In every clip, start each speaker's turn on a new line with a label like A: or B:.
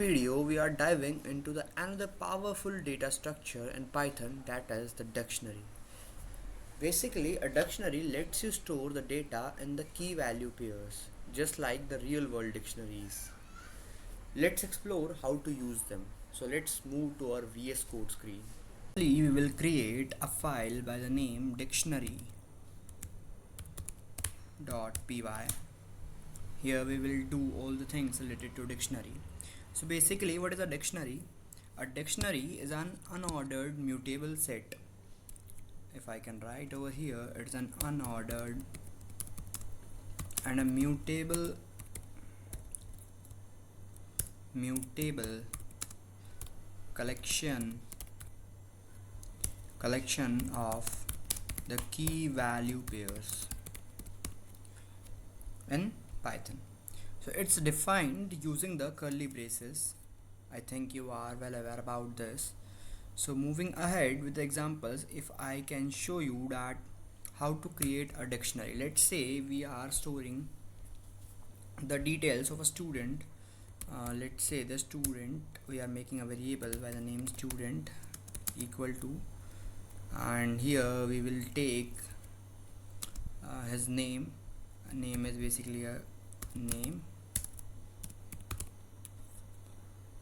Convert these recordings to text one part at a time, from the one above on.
A: Video we are diving into the another powerful data structure in Python, that is the dictionary. Basically, a dictionary lets you store the data in the key value pairs, just like the real world dictionaries. Let's explore how to use them. So let's move to our VS Code screen. We will create a file by the name dictionary.py. Here we will do all the things related to dictionary. So basically, what is a dictionary? A dictionary is an unordered mutable set. If I can write over here, it's an unordered and a mutable collection of the key value pairs in Python. So it's defined using the curly braces. I think you are well aware about this. So moving ahead with the examples, if I can show you that how to create a dictionary. Let's say we are storing the details of a student. Let's say the student, we are making a variable by the name student equal to, and here we will take his name. Name is basically a name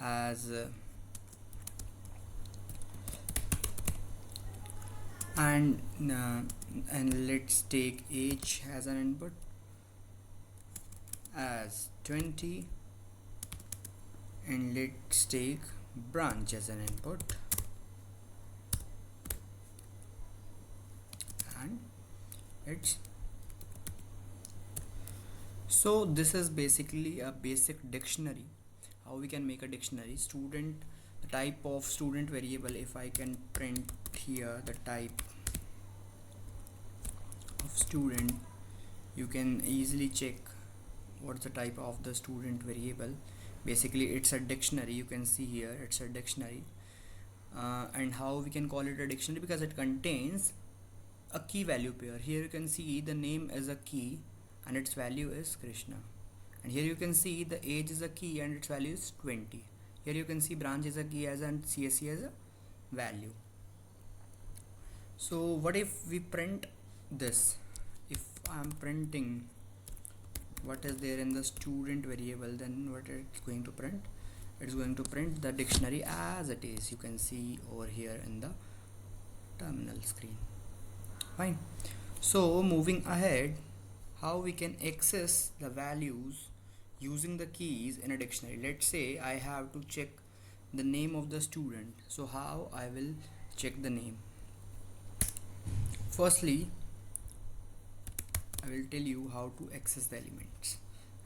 A: as and let's take age as an input as 20, and let's take branch as an input, and it's so this is basically a basic dictionary. How we can make a dictionary. Student, the type of student variable, if I can print here the type of student, you can easily check what's the type of the student variable. Basically it's a dictionary. You can see here it's a dictionary. And how we can call it a dictionary, because it contains a key value pair. Here you can see the name is a key and its value is Krishna, and here you can see the age is a key and its value is 20. Here you can see branch is a key as and CSC as a value. So what if we print this? If I am printing what is there in the student variable, then what it's going to print? It's going to print the dictionary as it is. You can see over here in the terminal screen. Fine. So moving ahead, how we can access the values using the keys in a dictionary. Let's say I have to check the name of the student. So how I will check the name? Firstly, I will tell you how to access the elements,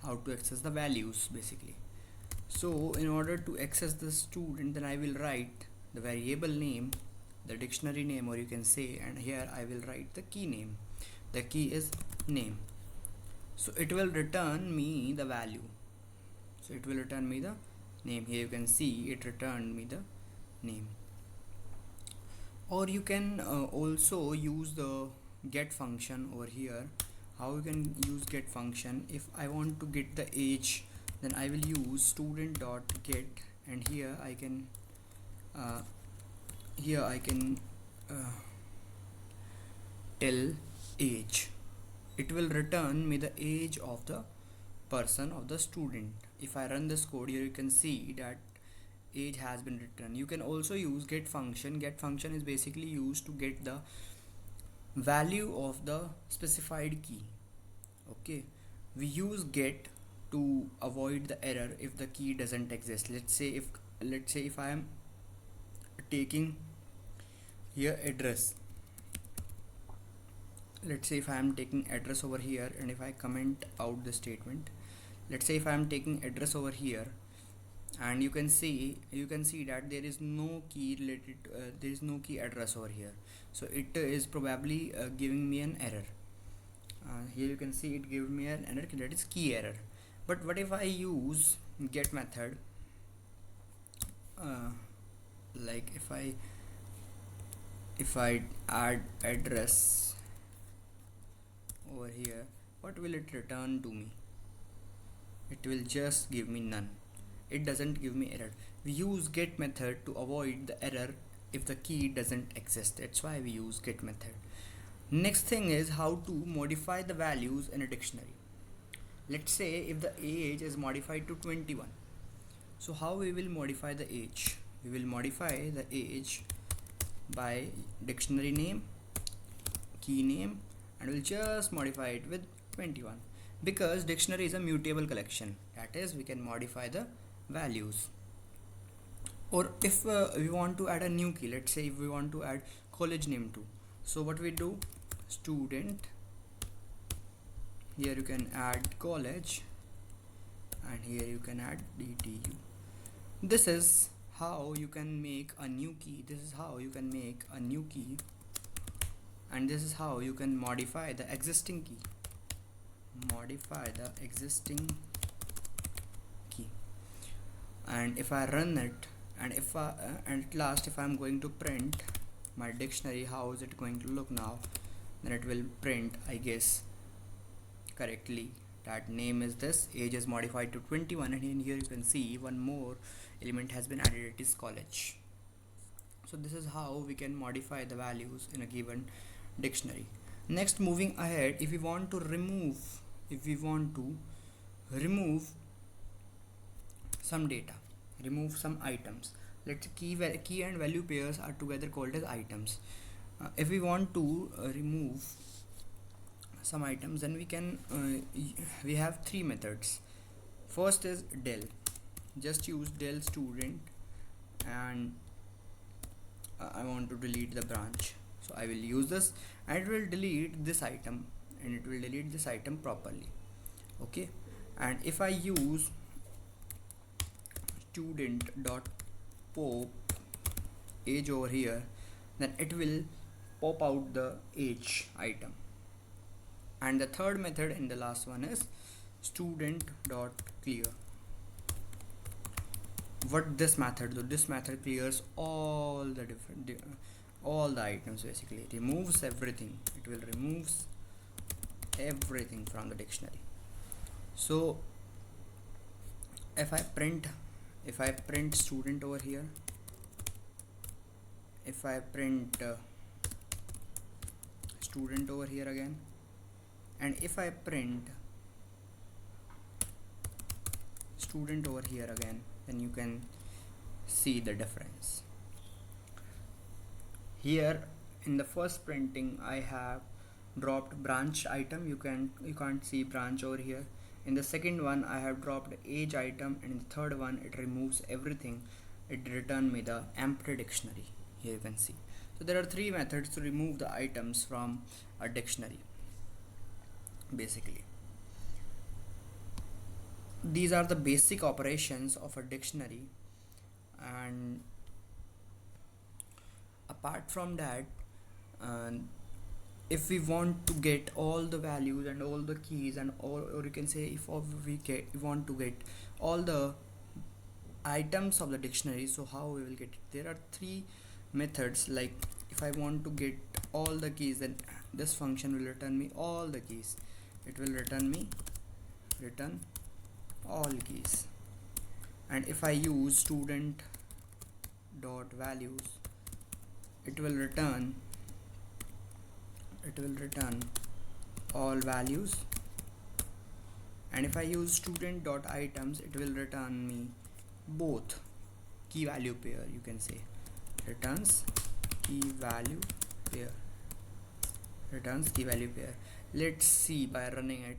A: how to access the values basically. So in order to access the student, then I will write the variable name, the dictionary name, or you can say, and here I will write the key name. The key is name. So it will return me the value. So it will return me the name. Here you can see it returned me the name. Or you can also use the get function over here. How you can use get function? If I want to get the age, then I will use student dot get, and here I can tell age. It will return me the age of the person, of the student. If I run this code, here you can see that age has been returned. You can also use get function. Get function is basically used to get the value of the specified key. Okay, we use get to avoid the error if the key doesn't exist. Let's say if I am taking here address, let's say if I am taking address over here, and if I comment out the statement, let's say if I am taking address over here, and you can see that there is no key related there is no key address over here, so it is probably giving me an error. Here you can see it gives me an error, that is key error. But what if I use get method, like if I add address over here, what will it return to me? It will just give me none. it doesn't give me error. We use get method to avoid the error if the key doesn't exist. That's why we use get method. Next thing is how to modify the values in a dictionary. Let's say if the age is modified to 21. So how we will modify the age? We will modify the age by dictionary name, key name, and we'll just modify it with 21, because dictionary is a mutable collection, that is we can modify the values. Or if we want to add a new key, let's say if we want to add college name too, so what we do, student, here you can add college, and here you can add DTU. This is how you can make a new key, this is how you can make a new key, and this is how you can modify the existing key, modify the existing key. And if I run it, and if I and at last if I'm going to print my dictionary, how is it going to look now? Then it will print, I guess correctly, that name is this, age is modified to 21, and in here you can see one more element has been added, it is college. So this is how we can modify the values in a given dictionary. Next, moving ahead, if we want to remove some data, remove some items, let's key and value pairs are together called as items. If we want to remove some items, then we can we have three methods. First is del, just use del student, and I want to delete the branch, so I will use this, and it will delete this item, and it will delete this item properly. Okay, and if I use student dot pop age over here, then it will pop out the age item. And the third method in the last one is student dot clear. What this method do, this method clears all the all the items, basically removes everything, it will removes everything from the dictionary. So if I print student over here, if I print student over here again, and if I print student over here again, then you can see the difference. Here in the first printing I have dropped branch item, you can't see branch over here. In the second one I have dropped age item, and in the third one it removes everything, it returned me the empty dictionary. Here you can see. So there are three methods to remove the items from a dictionary. Basically, these are the basic operations of a dictionary, and apart from that, if we want to get all the values and all the keys, and or you can say if we want to get all the items of the dictionary, so how we will get it? There are three methods. Like if I want to get all the keys, then this function will return me all the keys, it will return all keys. And if I use student dot values, it will return all values. And if I use student dot items, it will return me both key value pair, you can say returns key value pair, Let's see by running it.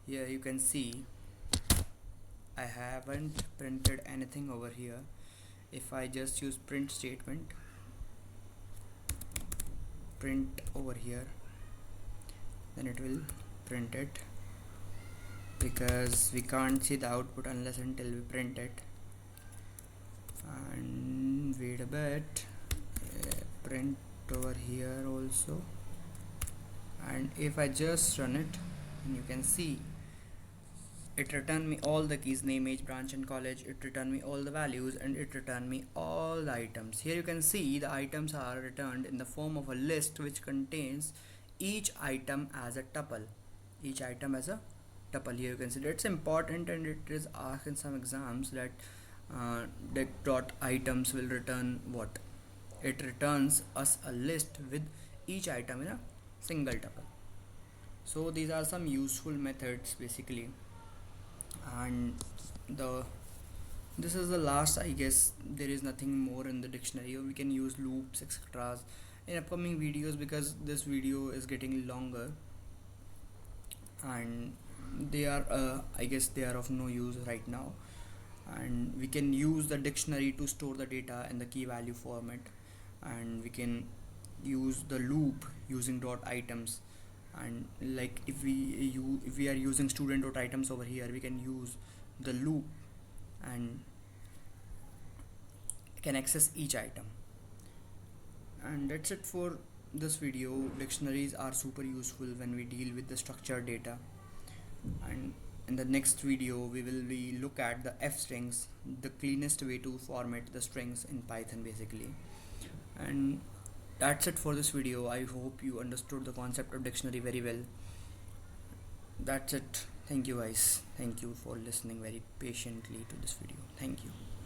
A: Here you can see I haven't printed anything over here. If I just use print statement, print over here, then it will print it, because we can't see the output unless until we print it. And wait a bit, print over here also, and if I just run it, and you can see it returned me all the keys, name, age, branch, and college. It returned me all the values, and it returned me all the items. Here you can see the items are returned in the form of a list which contains each item as a tuple, tuple here. You can see it's important, and it is asked in some exams that that dot items will return what? It returns us a list with each item in a single tuple. So these are some useful methods basically, and the this is the last, I guess. There is nothing more in the dictionary. We can use loops, etc. in upcoming videos, because this video is getting longer, and they are I guess they are of no use right now. And we can use the dictionary to store the data in the key value format, and we can use the loop using dot items. And like if we are using student dot items over here, we can use the loop and can access each item. And that's it for this video. Dictionaries are super useful when we deal with the structured data. And in the next video we will be look at the f strings, the cleanest way to format the strings in Python basically. And that's it for this video. I hope you understood the concept of dictionary very well. That's it. Thank you guys. Thank you for listening very patiently to this video. Thank you.